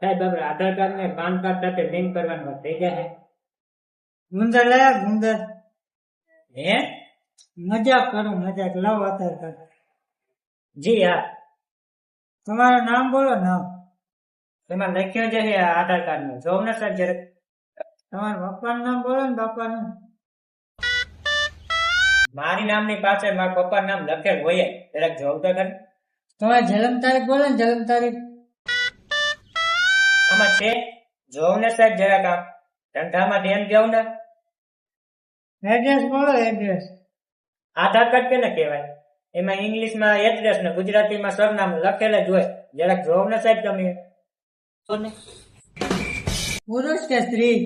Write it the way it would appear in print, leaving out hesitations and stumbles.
સાહેબ આપણે આધાર કાર્ડ ને પાન કાર્ડ સાથે લિંક કરવાનું વાત થઈ જાય. ગુંદર લાયા ગુંદર હે? મજાક કરું મજાક લાવો આધાર કાર્ડ જી હા. તમારું નામ બોલો નામ એમાં લખ્યું છે આધાર કાર્ડ નું જોવ ને સાહેબ જરાક. તમારા પપ્પાનું નામ બોલો ને બાપાનું મારી નામની પાસે મારા પપ્પાનું નામ લખેલ હોય જરાક જોવ તો ખરી. તમારી જન્મ તારીખ બોલો ને જન્મ તારીખ આમાં છે જોવ ને સાહેબ જરાક આમ ધંધામાં ધ્યાન દેવું ને. એડ્રેસ બોલો એડ્રેસ આધાર કાર્ડ કેને કહેવાય? એમાં ઇંગ્લિશમાં એડ્રેસ ને ગુજરાતીમાં સરનામું લખેલ જ હોય. જરાક જોવ ને સાહેબ તમે. પુરુષ કે સ્ત્રી